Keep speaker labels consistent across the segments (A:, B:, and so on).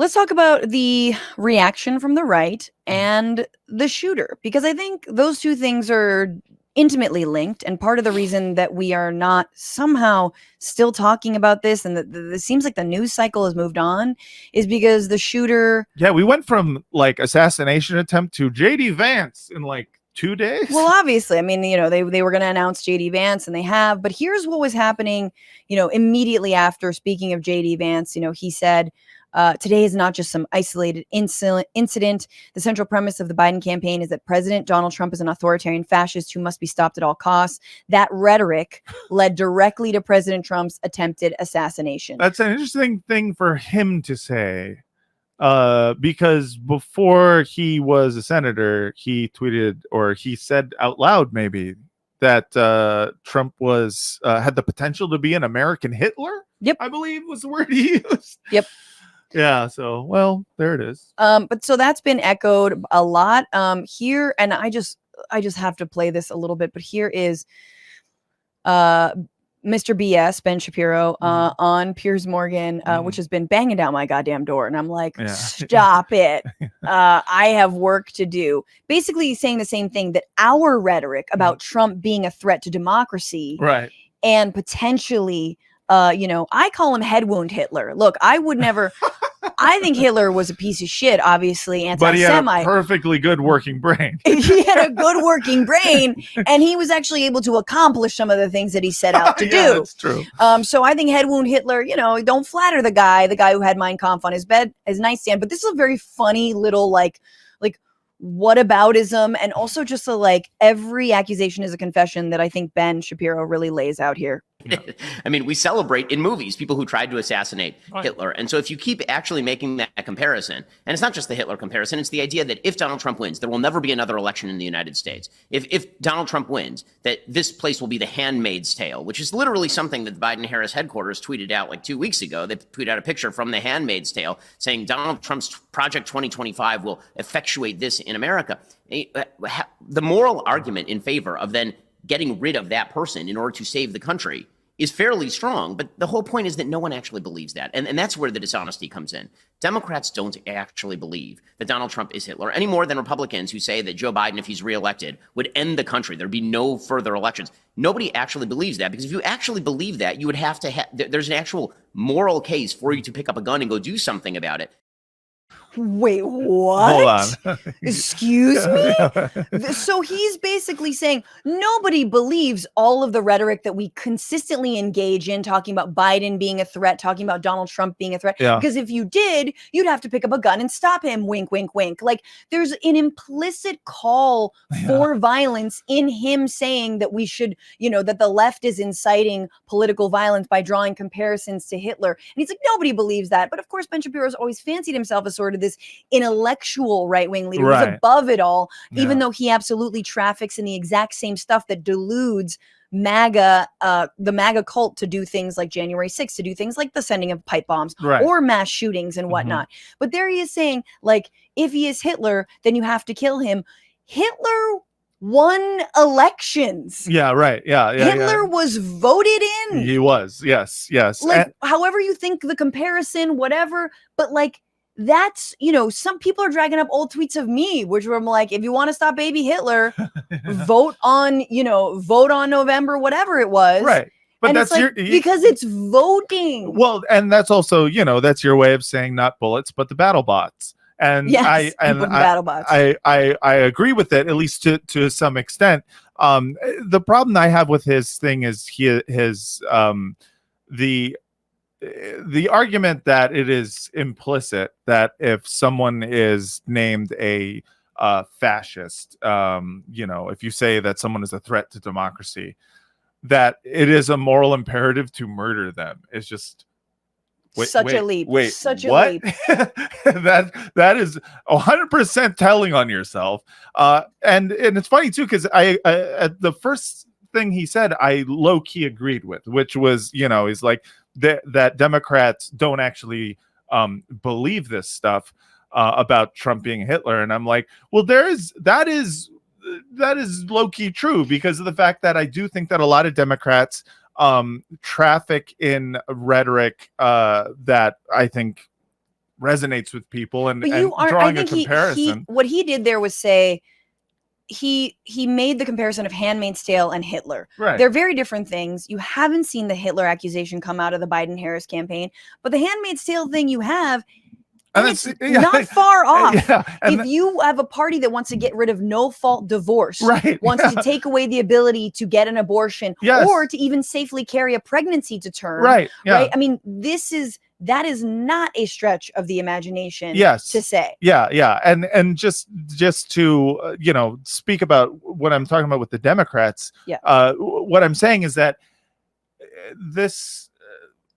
A: Let's talk about the reaction from the right and the shooter, because I think those two things are intimately linked. And part of the reason that we are not somehow still talking about this and that it seems like the news cycle has moved on is because the shooter.
B: Yeah, we went from like assassination attempt to JD Vance in like 2 days.
A: Well, obviously, I mean, they were going to announce JD Vance and they have, but here's what was happening, immediately after. Speaking of JD Vance, he said, today is not just some isolated incident. The central premise of the Biden campaign is that President Donald Trump is an authoritarian fascist who must be stopped at all costs. That rhetoric led directly to President Trump's attempted assassination.
B: That's an interesting thing for him to say. Because before he was a senator, he tweeted, or he said out loud maybe, that Trump was had the potential to be an American Hitler.
A: Yep.
B: I believe was the word he used.
A: Yep.
B: Yeah, so well, there it is.
A: But so that's been echoed a lot here, and I just have to play this a little bit, but here is Mr. BS, Ben Shapiro, on Piers Morgan, which has been banging down my goddamn door. And I'm like, stop it. I have work to do. Basically saying the same thing, that our rhetoric about Trump being a threat to democracy,
B: right,
A: and potentially, I call him head wound Hitler. Look, I would never... I think Hitler was a piece of shit, obviously anti-Semite.
B: But he had a perfectly good working brain.
A: He had a good working brain, and he was actually able to accomplish some of the things that he set out to do.
B: That's true.
A: So I think head wound Hitler, don't flatter the guy who had Mein Kampf on his nightstand. But this is a very funny little like whataboutism, and also just every accusation is a confession that I think Ben Shapiro really lays out here.
C: I mean, we celebrate in movies people who tried to assassinate Hitler. And so if you keep actually making that comparison, and it's not just the Hitler comparison, it's the idea that if Donald Trump wins, there will never be another election in the United States. If Donald Trump wins, that this place will be the Handmaid's Tale, which is literally something that the Biden-Harris headquarters tweeted out like 2 weeks ago. They tweeted out a picture from the Handmaid's Tale saying Donald Trump's Project 2025 will effectuate this in America. The moral argument in favor of then getting rid of that person in order to save the country is fairly strong, but the whole point is that no one actually believes that. And that's where the dishonesty comes in. Democrats don't actually believe that Donald Trump is Hitler any more than Republicans who say that Joe Biden, if he's reelected, would end the country. There'd be no further elections. Nobody actually believes that, because if you actually believe that, you would have to there's an actual moral case for you to pick up a gun and go do something about it.
A: Wait, what?
B: Hold on.
A: Excuse me? So he's basically saying nobody believes all of the rhetoric that we consistently engage in, talking about Biden being a threat, talking about Donald Trump being a threat.
B: Yeah.
A: Because if you did, you'd have to pick up a gun and stop him. Wink, wink, wink. Like, there's an implicit call for violence in him saying that we should, that the left is inciting political violence by drawing comparisons to Hitler. And he's like, nobody believes that. But of course, Ben Shapiro's always fancied himself as sort of this intellectual right-wing leader who's above it all, even though he absolutely traffics in the exact same stuff that deludes MAGA, the MAGA cult, to do things like January 6th, to do things like the sending of pipe bombs or mass shootings and whatnot. But there he is saying, like, if he is Hitler, then you have to kill him. Hitler won elections.
B: Yeah, right. Yeah.
A: Hitler was voted in.
B: He was. Yes.
A: Like, however you think the comparison, whatever, but like, that's, some people are dragging up old tweets of me, which were like, if you want to stop baby Hitler, vote on November, whatever it was.
B: Right. But
A: and
B: that's
A: because it's voting.
B: Well, and that's also, that's your way of saying not bullets, but the battle bots. And
A: yes,
B: I agree with it, at least to some extent. The problem I have with his thing is the argument that it is implicit that if someone is named a fascist, if you say that someone is a threat to democracy, that it is a moral imperative to murder them. It's just
A: such a leap. Such
B: what?
A: A leap.
B: that is 100% telling on yourself. And it's funny too, because I the first thing he said, I low key agreed with, which was, he's like that Democrats don't actually believe this stuff about Trump being Hitler, and I'm like, well, that is low key true, because of the fact that I do think that a lot of Democrats traffic in rhetoric that I think resonates with people, and,
A: But you are,
B: drawing
A: I
B: a
A: think
B: comparison.
A: what he did there was say, he made the comparison of Handmaid's Tale and Hitler.
B: Right.
A: They're very different things. You haven't seen the Hitler accusation come out of the Biden-Harris campaign, but the Handmaid's Tale thing you have, and it's not far off.
B: Yeah,
A: if you have a party that wants to get rid of no-fault divorce,
B: right,
A: wants to take away the ability to get an abortion,
B: yes,
A: or to even safely carry a pregnancy to term,
B: right? Yeah.
A: Right? I mean, that is not a stretch of the imagination.
B: Yes.
A: To say.
B: Yeah, and just to speak about what I'm talking about with the Democrats.
A: Yeah.
B: What I'm saying is that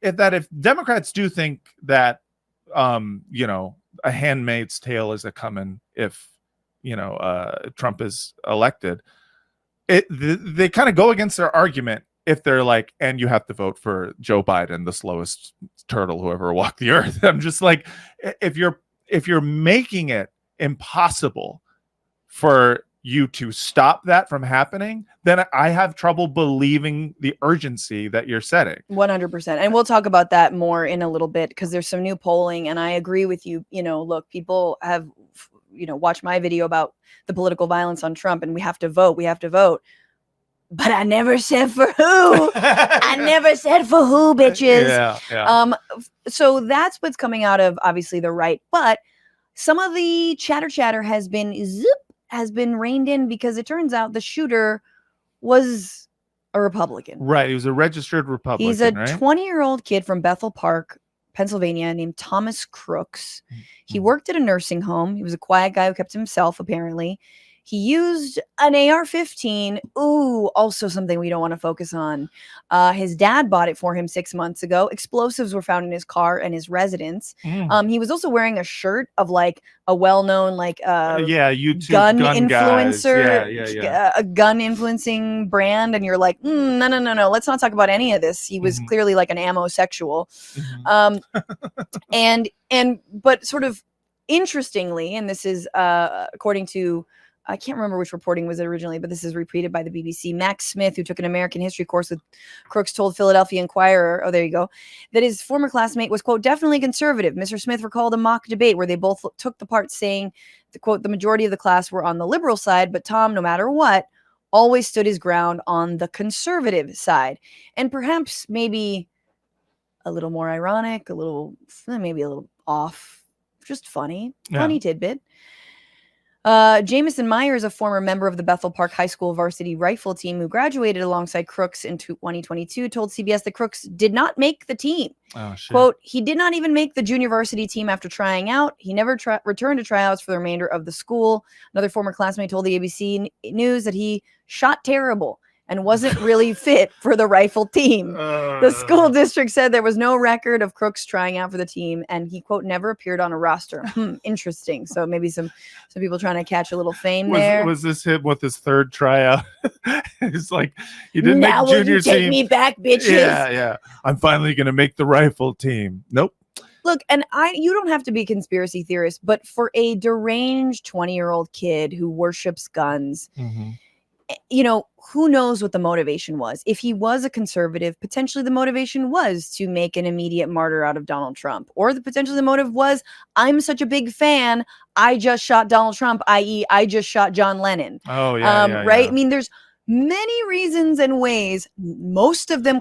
B: if Democrats do think that a Handmaid's Tale is a coming if Trump is elected, they kind of go against their argument if they're like, and you have to vote for Joe Biden, the slowest turtle who ever walked the earth. I'm just like, if you're making it impossible for you to stop that from happening, then I have trouble believing the urgency that you're setting.
A: 100%. And we'll talk about that more in a little bit, because there's some new polling, and I agree with you. Look, people have, watched my video about the political violence on Trump, and we have to vote. But I never said for who. I never said for who, bitches.
B: Yeah.
A: So that's what's coming out of, obviously, the right. But some of the chatter has been reined in, because it turns out the shooter was a Republican.
B: Right. He was a registered Republican.
A: He's a 20-year-old kid from Bethel Park, Pennsylvania, named Thomas Crooks. He worked at a nursing home. He was a quiet guy who kept to himself, apparently. He used an AR-15. Ooh, also something we don't want to focus on. His dad bought it for him 6 months ago. Explosives were found in his car and his residence. He was also wearing a shirt of like a well-known
B: YouTube
A: gun
B: influencer,
A: a gun influencing brand, and you're like, no, let's not talk about any of this. He was clearly like an ammo-sexual. But sort of interestingly, and this is according to, I can't remember which reporting was it originally, but this is repeated by the BBC. Max Smith, who took an American history course with Crooks, told Philadelphia Inquirer, that his former classmate was, quote, definitely conservative. Mr. Smith recalled a mock debate where they both took the part, saying, quote, the majority of the class were on the liberal side, but Tom, no matter what, always stood his ground on the conservative side. And perhaps maybe a little more ironic, maybe a little off, just funny tidbit. Jamison Meyer is a former member of the Bethel Park High School varsity rifle team who graduated alongside Crooks in 2022, told CBS that Crooks did not make the team.
B: Oh, shit.
A: Quote, he did not even make the junior varsity team after trying out. He never returned to tryouts for the remainder of the school. Another former classmate told the ABC News that he shot terrible and wasn't really fit for the rifle team. The school district said there was no record of Crooks trying out for the team, and he, quote, never appeared on a roster. Interesting. So maybe some people trying to catch a little fame there.
B: Was this him with his third tryout? It's like, he didn't
A: now
B: make junior
A: will you take
B: team.
A: Me back, bitches.
B: Yeah. I'm finally going to make the rifle team. Nope.
A: Look, and you don't have to be a conspiracy theorist, but for a deranged 20-year-old kid who worships guns, who knows what the motivation was? If he was a conservative, potentially the motivation was to make an immediate martyr out of Donald Trump. Or potentially the motive was, I'm such a big fan, I just shot Donald Trump, i.e. I just shot John Lennon.
B: Oh, yeah.
A: Right?
B: Yeah.
A: I mean, there's many reasons and ways, most of them,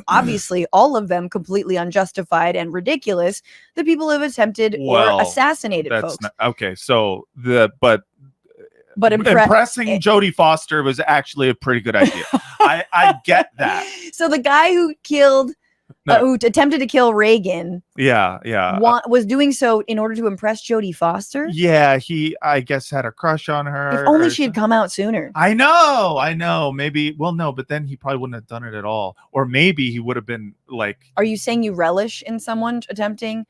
A: obviously all of them completely unjustified and ridiculous, that people have attempted or assassinated folks. But
B: impressing Jodie Foster was actually a pretty good idea. I get that.
A: So the guy who who attempted to kill Reagan, was doing so in order to impress Jodie Foster.
B: Yeah, he, I guess, had a crush on her.
A: If only she had come out sooner.
B: I know. Maybe. Well, no, but then he probably wouldn't have done it at all. Or maybe he would have been like.
A: Are you saying you relish in someone attempting?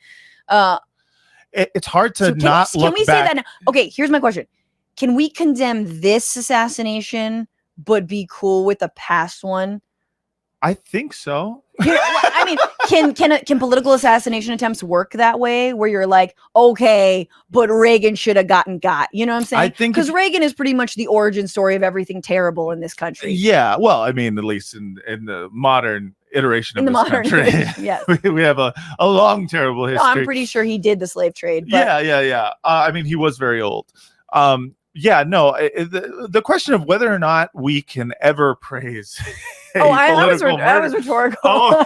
B: It's hard to not look back. Can we say that now?
A: Okay, here's my question. Can we condemn this assassination, but be cool with the past one?
B: I think so.
A: I mean, can political assassination attempts work that way, where you're like, okay, but Reagan should have gotten got? You know what I'm saying?
B: I think
A: because Reagan is pretty much the origin story of everything terrible in this country.
B: Yeah, well, I mean, at least in the modern iteration
A: In
B: of
A: the
B: this
A: modern
B: country.
A: iteration, yes.
B: we have a long, terrible history.
A: No, I'm pretty sure he did the slave trade. But
B: Yeah. I mean, he was very old. The question of whether or not we can ever praise
A: I was
B: murder.
A: rhetorical.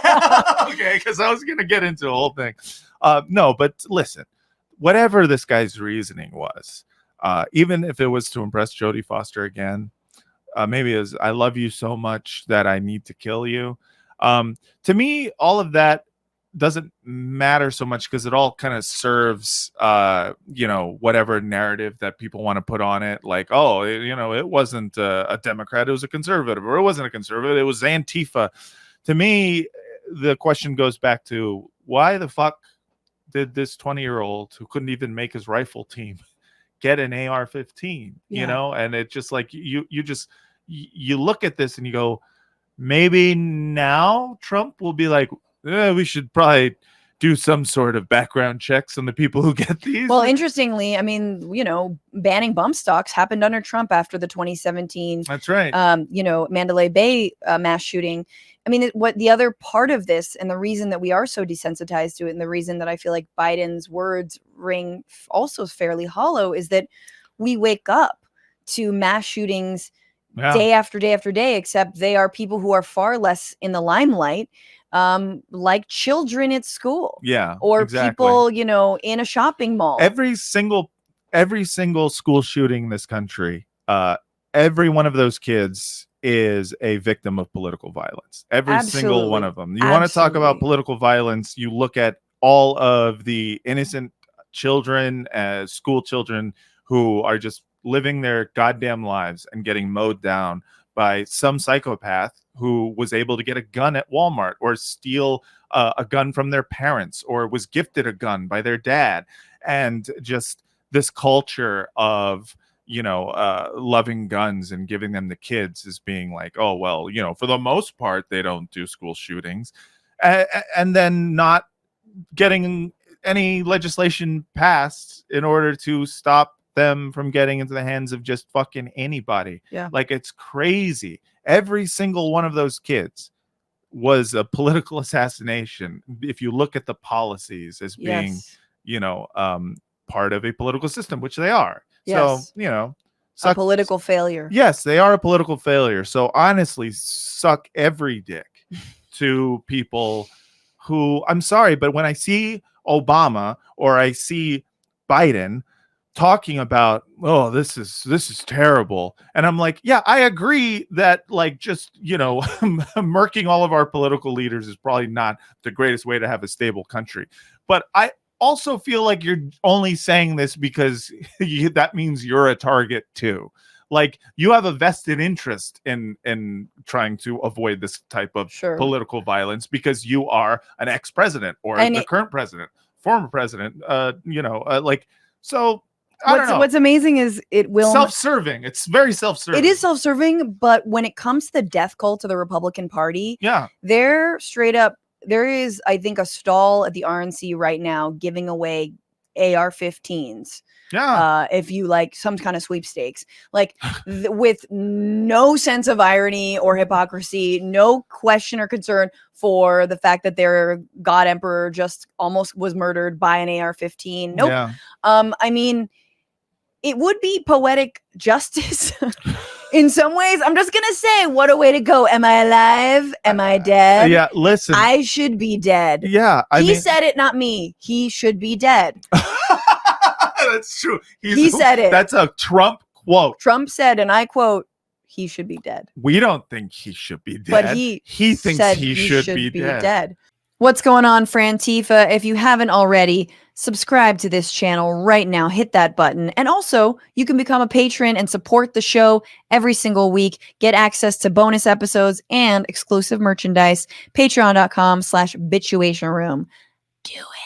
B: Okay, because I was going to get into the whole thing. No, but listen, whatever this guy's reasoning was, even if it was to impress Jodie Foster again, maybe as I love you so much that I need to kill you. To me, all of that doesn't matter so much because it all kind of serves whatever narrative that people want to put on it, like, oh, it wasn't a Democrat, it was a conservative, or it wasn't a conservative, it was Antifa. To me, the question goes back to, why the fuck did this 20-year-old who couldn't even make his rifle team get an AR-15? And it's just like you look at this and you go, maybe now Trump will be like, we should probably do some sort of background checks on the people who get these.
A: Well, interestingly, I mean, banning bump stocks happened under Trump after the 2017.
B: That's right.
A: Mandalay Bay mass shooting. I mean, what the other part of this, and the reason that we are so desensitized to it, and the reason that I feel like Biden's words ring also fairly hollow, is that we wake up to mass shootings day after day after day, except they are people who are far less in the limelight, like children at school. Or people, in a shopping mall.
B: Every single school shooting in this country, every one of those kids is a victim of political violence. Every single one of them. You want to talk about political violence, you look at all of the innocent children, school children, who are just living their goddamn lives and getting mowed down by some psychopath who was able to get a gun at Walmart, or steal a gun from their parents, or was gifted a gun by their dad. And just this culture of loving guns and giving them to kids as being like, oh, well, for the most part, they don't do school shootings. And then not getting any legislation passed in order to stop them from getting into the hands of just fucking anybody. Like, it's crazy. Every single one of those kids was a political assassination if you look at the policies as being part of a political system, which they are. So,
A: a political failure.
B: Yes, they are a political failure. So honestly, suck every dick to people who, I'm sorry, but when I see Obama or I see Biden talking about, oh, this is terrible, and I'm like, yeah, I agree that, like, just murking all of our political leaders is probably not the greatest way to have a stable country. But I also feel like you're only saying this because that means you're a target too. Like, you have a vested interest in trying to avoid this type of political violence because you are an ex-president or the current president, former president, so I don't know.
A: What's amazing is it will
B: self-serving. It's very self-serving.
A: It is self-serving, but when it comes to the death cult to the Republican Party, they're straight up. There is, I think, a stall at the RNC right now giving away AR-15s. If you like some kind of sweepstakes, like with no sense of irony or hypocrisy, no question or concern for the fact that their God Emperor just almost was murdered by an AR-15. Nope. I mean, it would be poetic justice in some ways. I'm just going to say, what a way to go. Am I alive? Am I dead?
B: Yeah, listen.
A: I should be dead.
B: Yeah.
A: He said it, not me. He should be dead.
B: That's true.
A: He said it.
B: That's a Trump quote.
A: Trump said, and I quote, he should be dead.
B: We don't think he should be dead.
A: But he
B: thinks he should be dead.
A: What's going on, Frantifa? If you haven't already, subscribe to this channel right now. Hit that button. And also, you can become a patron and support the show every single week. Get access to bonus episodes and exclusive merchandise. Patreon.com/Bitchuation Room. Do it.